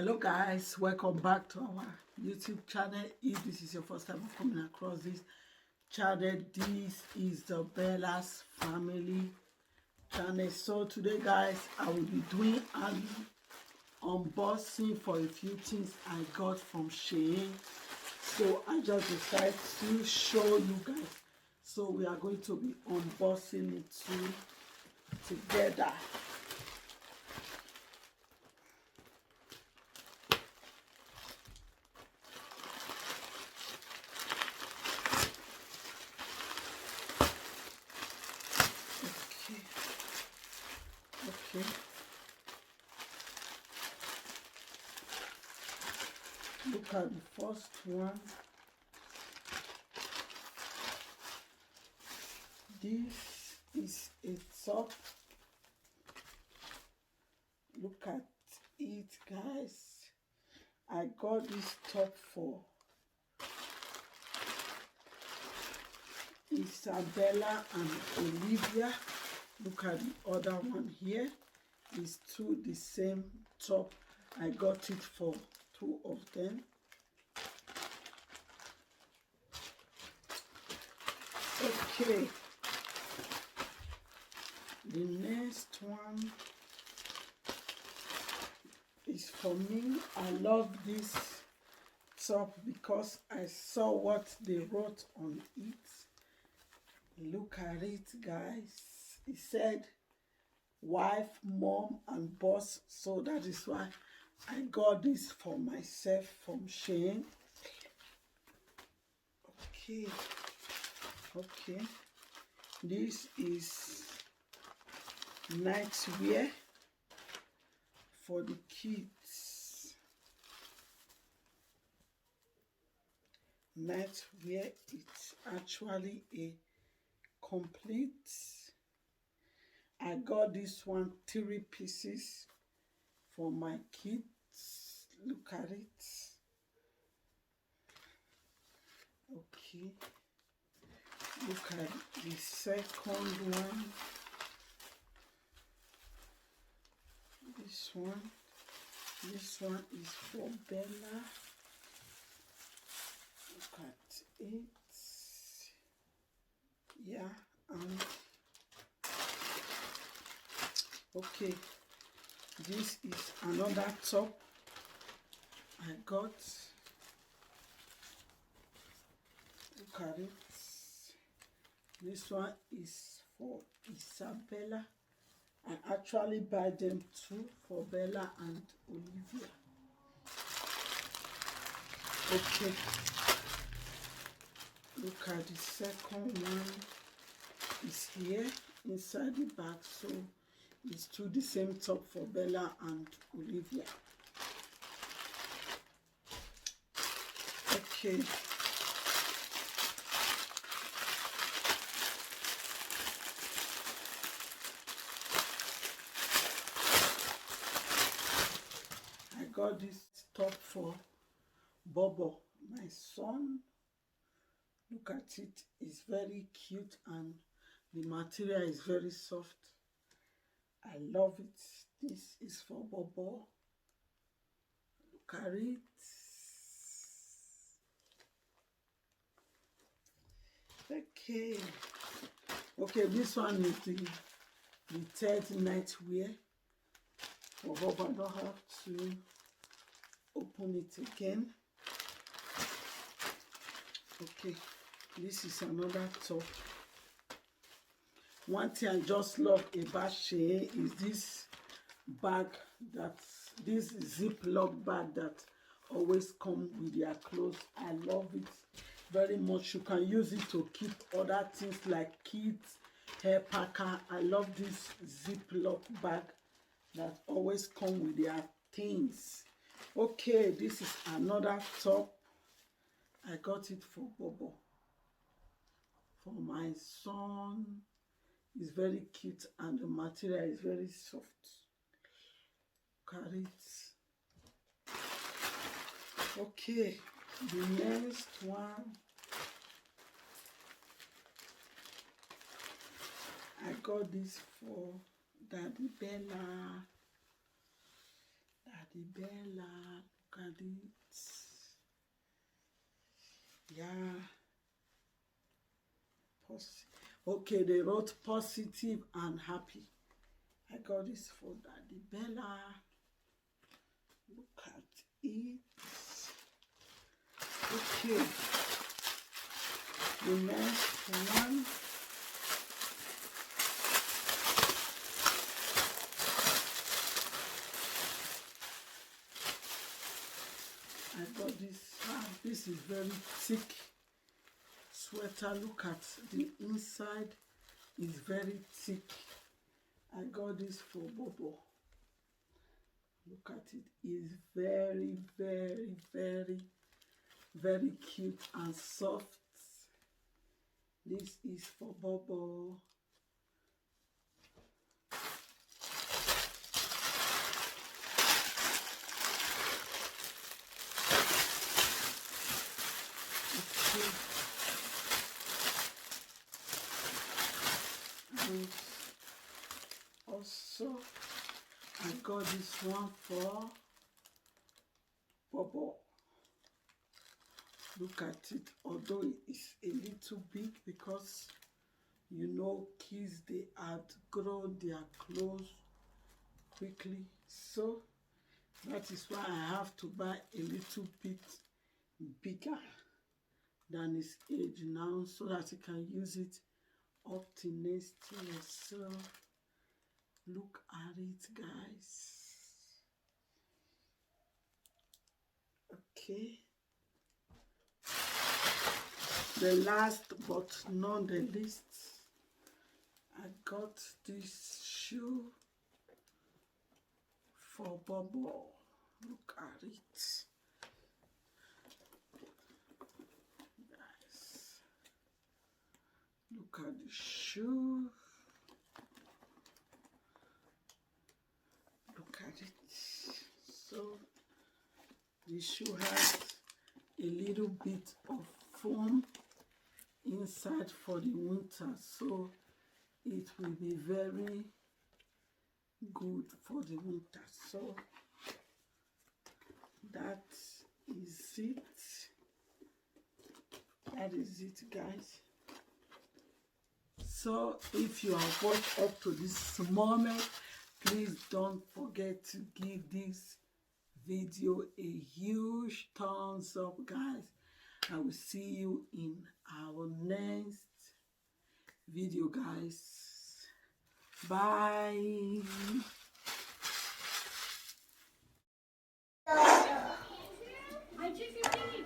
Hello guys, welcome back to our YouTube channel. If this is your first time of coming across this channel, this is the Bella's family channel. So today guys, I will be doing an unboxing for a few things I got from Shein. So I just decided to show you guys. So we are going to be unboxing it together. Okay. Look at the first one. This is a top. Look at it, guys. I got this top for Isabella and Olivia. Look at the other one here. It's two the same top. I got it for two of them. Okay. The next one is for me. I love this top because I saw what they wrote on it. Look at it, guys. It said wife, mom, and boss. So that is why I got this for myself from Shein. Okay. This is nightwear for the kids. Nightwear. It's actually a complete. I got this one 3 pieces for my kids. Look at it. Okay. Look at the second one. This one is for Bella. Look at it. Yeah, okay, this is another top I got. Look at it. This one is for Isabella. I actually buy them too for Bella and Olivia. Okay. Look at the second one. It's here inside the bag. So it's two the same top for Bella and Olivia. Okay. I got this top for Bobo, my son. Look at it. It's very cute and the material is very soft. I love it. This is for Bobo. Look at it. Okay, this one is the third nightwear for Bobo. I don't have to open it again. Okay, this is another top. One thing I just love about Shein is this bag, this Ziploc bag that always comes with their clothes. I love it very much. You can use it to keep other things like kids hair packer. I love this Ziploc bag that always comes with their things. Okay, this is another top. I got it for Bobo, for my son. It's very cute and the material is very soft. Look at it. Okay, the next one. I got this for Daddy Bella. the Bella. Look at it. Yeah. Okay, they wrote positive and happy. I got this for Daddy Bella. Look at it. Okay. The next one. I got this. This is very thick sweater. Look at the inside. It's very thick. I got this for Bobo. Look at it. It's very, very, very, very cute and soft. This is for Bobo. Okay. And also, I got this one for Bobo. Look at it, although it's a little big because you know kids, they outgrow their clothes quickly. So that is why I have to buy a little bit bigger than his age now so that he can use it up to next year. So look at it, guys. Okay. The last but not the least, I got this shoe for Bobo. Look at it. Guys, look at the shoe. Look at it. So the shoe has a little bit of foam inside for the winter, so it will be very good for the winter. So that is it. That is it, guys. So if you have watched up to this moment, please don't forget to give this video a huge thumbs up, guys. I will see you in our next video, guys. Bye. I